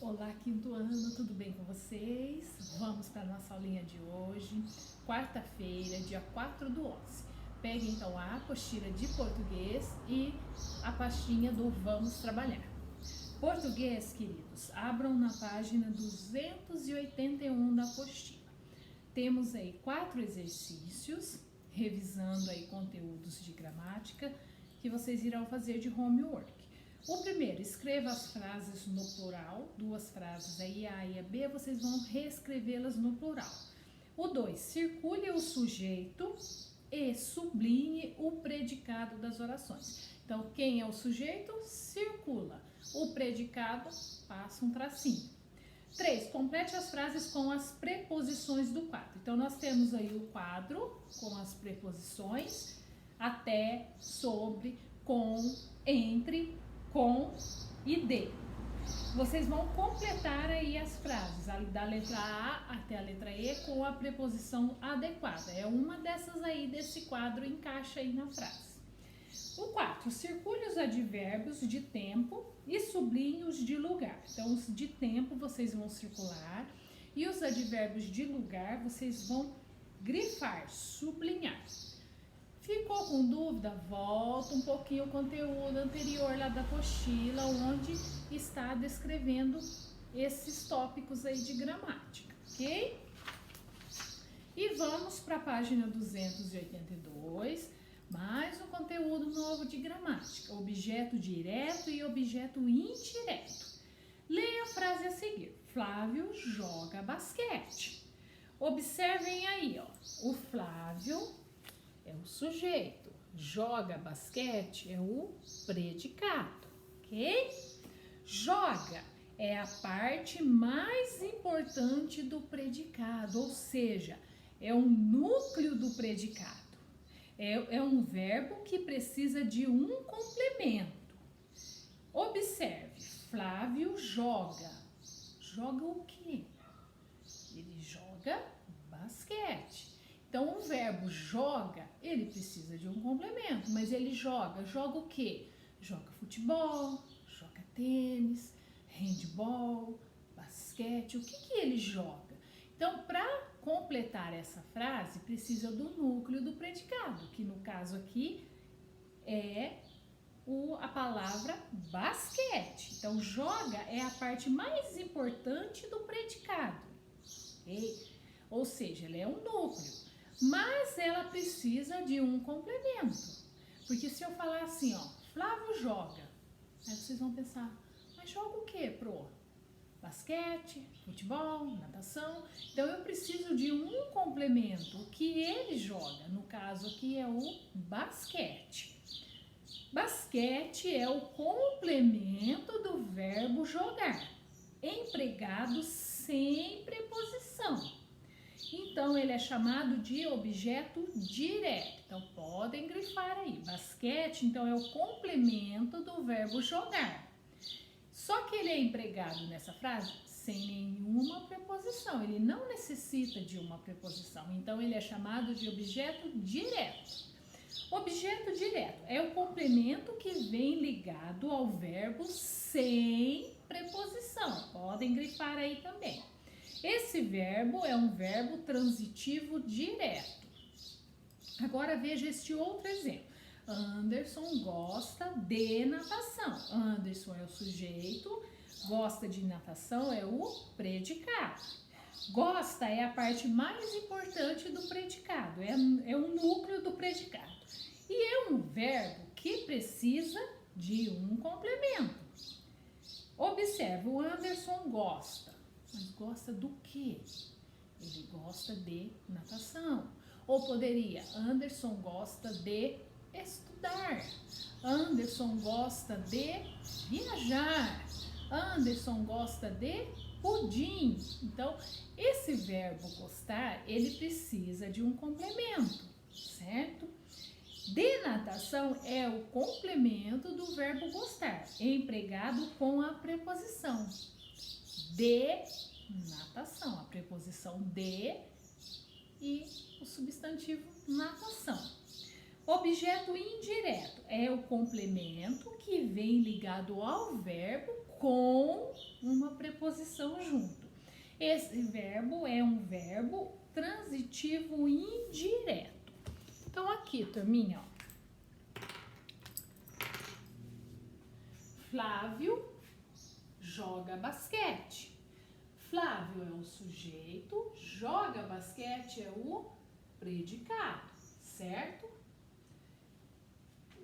Olá, quinto ano, tudo bem com vocês? Vamos para a nossa aulinha de hoje, quarta-feira, dia 4 do 11. Pegue então a apostila de português e a pastinha do Vamos Trabalhar. Português, queridos, abram na página 281 da apostila. Temos aí 4 exercícios, revisando aí conteúdos de gramática que vocês irão fazer de homework. O primeiro, escreva as frases no plural, 2 frases aí, A e a B, vocês vão reescrevê-las no plural. O 2, circule o sujeito e sublinhe o predicado das orações. Então, quem é o sujeito? Circula. O predicado, passa um tracinho. 3, complete as frases com as preposições do quadro. Então, nós temos aí o quadro com as preposições, até, sobre, com, entre, com e de. Vocês vão completar aí as frases, da letra A até a letra E, com a preposição adequada. É uma dessas aí desse quadro, encaixa aí na frase. O 4, circule os advérbios de tempo e sublinhe os de lugar. Então, os de tempo vocês vão circular e os advérbios de lugar vocês vão grifar, sublinhar. Ficou com dúvida? Volta um pouquinho o conteúdo anterior lá da apostila, onde está descrevendo esses tópicos aí de gramática, ok? E vamos para a página 282, mais um conteúdo novo de gramática, objeto direto e objeto indireto. Leia a frase a seguir: Flávio joga basquete. Observem aí, ó, o Flávio é o sujeito, joga basquete é o predicado, ok? Joga é a parte mais importante do predicado, ou seja, é o núcleo do predicado. É um verbo que precisa de um complemento. Observe, Flávio joga. Joga o quê? Ele joga basquete. Então, o verbo joga, ele precisa de um complemento, mas ele joga o quê? Joga futebol, joga tênis, handball, basquete, o que ele joga? Então, para completar essa frase, precisa do núcleo do predicado, que no caso aqui é a palavra basquete. Então, joga é a parte mais importante do predicado, ok? Ou seja, ela é um núcleo. Mas ela precisa de um complemento. Porque se eu falar assim, ó, Flávio joga, aí vocês vão pensar, mas joga o quê, pro? Basquete, futebol, natação. Então eu preciso de um complemento. O que ele joga, no caso aqui é o basquete. Basquete é o complemento do verbo jogar, empregado sem preposição. Então, ele é chamado de objeto direto. Então, podem grifar aí. Basquete, então, é o complemento do verbo jogar. Só que ele é empregado nessa frase sem nenhuma preposição. Ele não necessita de uma preposição. Então, ele é chamado de objeto direto. Objeto direto é o complemento que vem ligado ao verbo sem preposição. Podem grifar aí também. Esse verbo é um verbo transitivo direto. Agora veja este outro exemplo. Anderson gosta de natação. Anderson é o sujeito, gosta de natação é o predicado. Gosta é a parte mais importante do predicado, é o núcleo do predicado. E é um verbo que precisa de um complemento. Observe, o Anderson gosta. Mas gosta do quê? Ele gosta de natação. Ou poderia, Anderson gosta de estudar. Anderson gosta de viajar. Anderson gosta de pudim. Então, esse verbo gostar, ele precisa de um complemento, certo? De natação é o complemento do verbo gostar, empregado com a preposição de natação, a preposição de e o substantivo natação. Objeto indireto é o complemento que vem ligado ao verbo com uma preposição junto. Esse verbo é um verbo transitivo indireto. Então, aqui, turminha, ó. Flávio joga basquete. Flávio é o sujeito, joga basquete é o predicado, certo?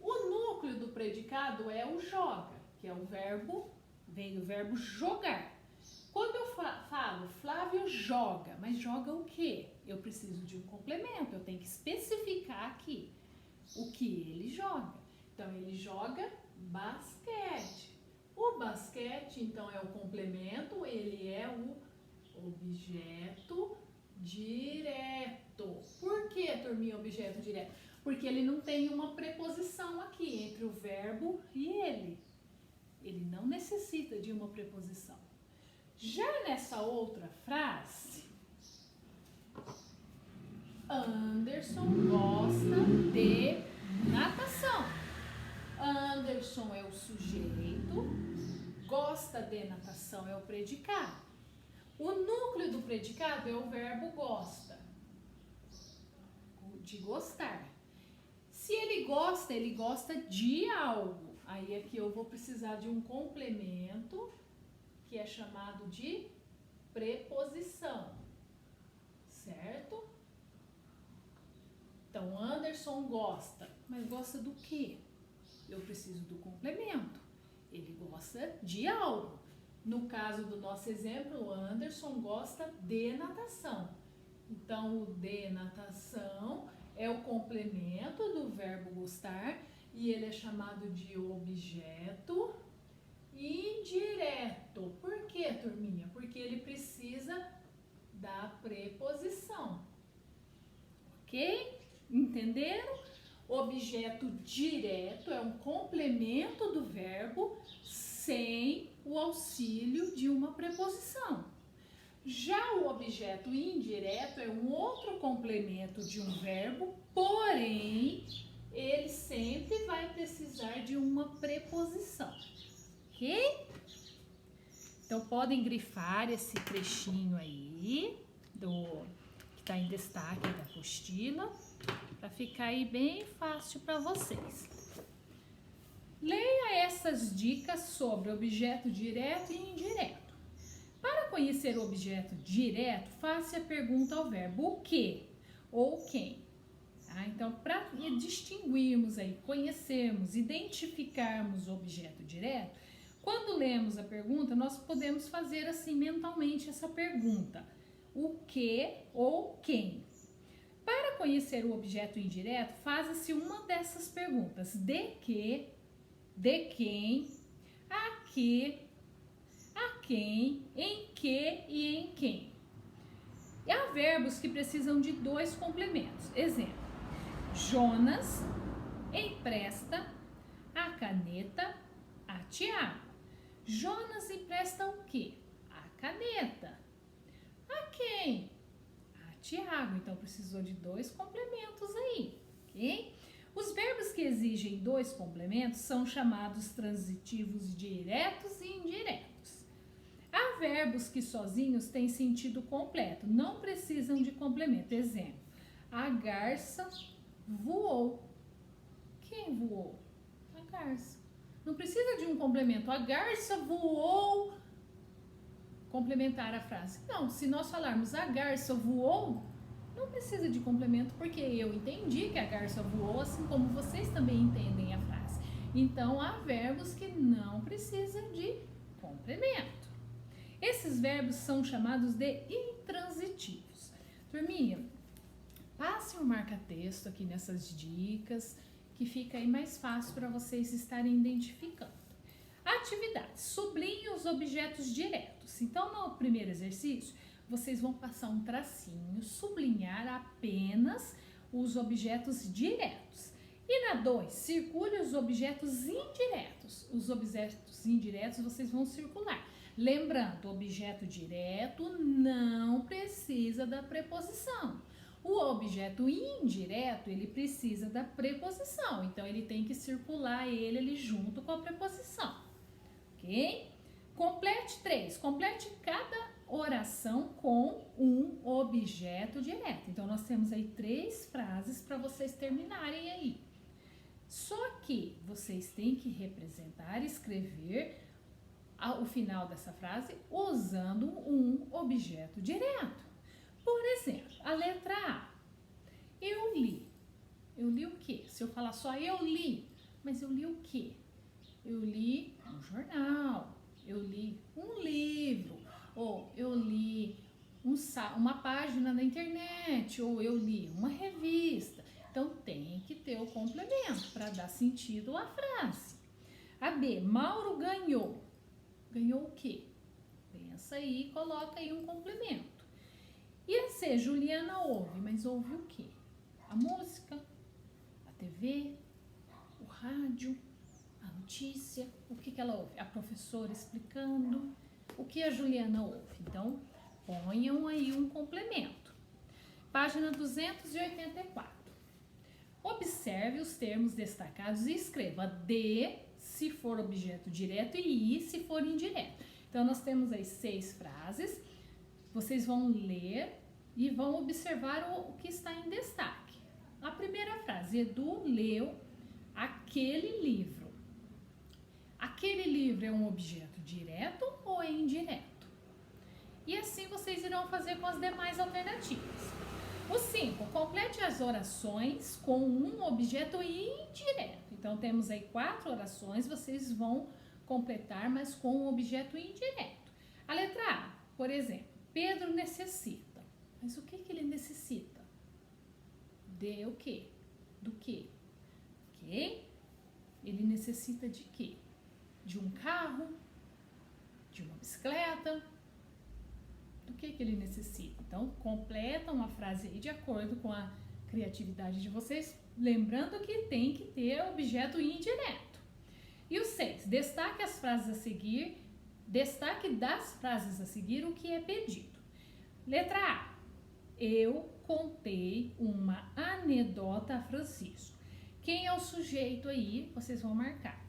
O núcleo do predicado é o joga, que é o verbo, vem do verbo jogar. Quando eu falo Flávio joga, mas joga o quê? Eu preciso de um complemento, eu tenho que especificar aqui o que ele joga. Então, ele joga basquete. O basquete, então, é o complemento, ele é o objeto direto. Por que, turminha, objeto direto? Porque ele não tem uma preposição aqui entre o verbo e ele. Ele não necessita de uma preposição. Já nessa outra frase, Anderson gosta de natação. Anderson é o sujeito, gosta de natação é o predicado. O núcleo do predicado é o verbo gosta, de gostar. Se ele gosta de algo. Aí aqui eu vou precisar de um complemento, que é chamado de preposição, certo? Então, Anderson gosta, mas gosta do quê? Eu preciso do complemento. Ele gosta de algo. No caso do nosso exemplo, o Anderson gosta de natação. Então, o de natação é o complemento do verbo gostar e ele é chamado de objeto indireto. Por quê, turminha? Porque ele precisa da preposição. Ok? Entenderam? Objeto direto é um complemento do verbo sem o auxílio de uma preposição. Já o objeto indireto é um outro complemento de um verbo, porém, ele sempre vai precisar de uma preposição. Ok? Então, podem grifar esse trechinho aí, que está em destaque da apostila, para ficar aí bem fácil para vocês. Leia essas dicas sobre objeto direto e indireto. Para conhecer o objeto direto, faça a pergunta ao verbo o que ou quem. Então, para distinguirmos aí, conhecermos, identificarmos o objeto direto, quando lemos a pergunta, nós podemos fazer assim mentalmente essa pergunta: o que ou quem? Para conhecer o objeto indireto, faça-se uma dessas perguntas: de que, de quem, a que, a quem, em que e em quem. E há verbos que precisam de dois complementos. Exemplo: Jonas empresta a caneta a Tiago. Jonas empresta o quê? A caneta. A quem? A Tiago. Então, precisou de dois complementos aí, ok? Os verbos que exigem dois complementos são chamados transitivos diretos e indiretos. Há verbos que sozinhos têm sentido completo, não precisam de complemento. Exemplo: a garça voou. Quem voou? A garça. Não precisa de um complemento. A garça voou. Complementar a frase. Não, se nós falarmos a garça voou, não precisa de complemento, porque eu entendi que a garça voou, assim como vocês também entendem a frase. Então, há verbos que não precisam de complemento. Esses verbos são chamados de intransitivos. Turminha, passe um marca-texto aqui nessas dicas, que fica aí mais fácil para vocês estarem identificando. Atividade: sublinhe os objetos diretos. Então, no primeiro exercício, vocês vão passar um tracinho, sublinhar apenas os objetos diretos. E na 2, circule os objetos indiretos. Os objetos indiretos vocês vão circular. Lembrando, o objeto direto não precisa da preposição. O objeto indireto, ele precisa da preposição. Então, ele tem que circular ele ali junto com a preposição. Ok? Complete 3. Complete cada oração com um objeto direto. Então, nós temos aí 3 frases para vocês terminarem aí. Só que vocês têm que representar, escrever o final dessa frase usando um objeto direto. Por exemplo, a letra A. Eu li. Eu li o quê? Se eu falar só eu li, mas eu li o quê? Eu li um jornal, eu li um livro, ou eu li uma página na internet, ou eu li uma revista. Então, tem que ter o complemento para dar sentido à frase. A B, Mauro ganhou. Ganhou o quê? Pensa aí e coloca aí um complemento. E a C, Juliana ouve, mas ouve o quê? A música, a TV, o rádio, a notícia. O que ela ouve? A professora explicando. O que a Juliana ouve? Então, ponham aí um complemento. Página 284. Observe os termos destacados e escreva D se for objeto direto e I se for indireto. Então, nós temos aí 6 frases. Vocês vão ler e vão observar o que está em destaque. A primeira frase, Edu leu aquele livro. Aquele livro é um objeto direto ou é indireto? E assim vocês irão fazer com as demais alternativas. O 5, complete as orações com um objeto indireto. Então, temos aí 4 orações, vocês vão completar, mas com um objeto indireto. A letra A, por exemplo, Pedro necessita. Mas o que ele necessita? De o quê? Do quê? Ok? Ele necessita de quê? De um carro? De uma bicicleta? Do que ele necessita? Então, completam a frase aí de acordo com a criatividade de vocês, lembrando que tem que ter objeto indireto. E o 6, destaque as frases a seguir, destaque das frases a seguir o que é pedido. Letra A, eu contei uma anedota a Francisco. Quem é o sujeito aí, vocês vão marcar.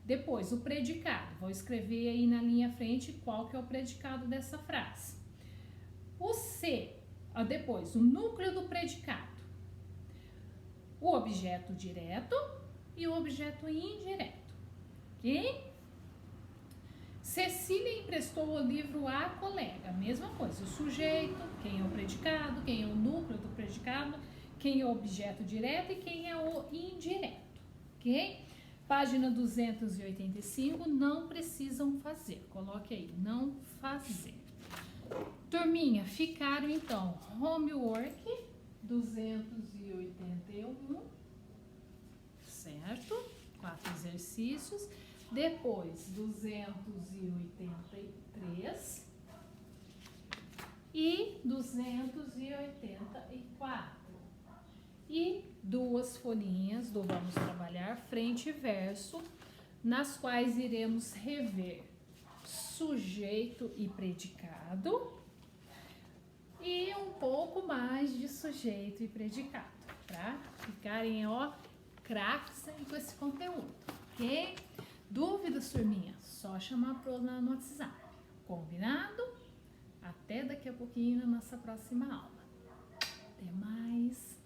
Depois, o predicado, vou escrever aí na linha frente qual que é o predicado dessa frase. O C, depois, o núcleo do predicado, o objeto direto e o objeto indireto, ok? Cecília emprestou o livro à colega, mesma coisa, o sujeito, quem é o predicado, quem é o núcleo do predicado, quem é o objeto direto e quem é o indireto, ok? Página 285, não precisam fazer, coloque aí, não fazer. Turminha, ficaram então homework 281, certo? 4 exercícios. Depois 283 e 284. E 2 folhinhas do Vamos Trabalhar, frente e verso, nas quais iremos rever sujeito e predicado e um pouco mais de sujeito e predicado, para ficarem, ó, craques aí com esse conteúdo, ok? Dúvidas, turminha? Só chamar no WhatsApp, combinado? Até daqui a pouquinho na nossa próxima aula. Até mais!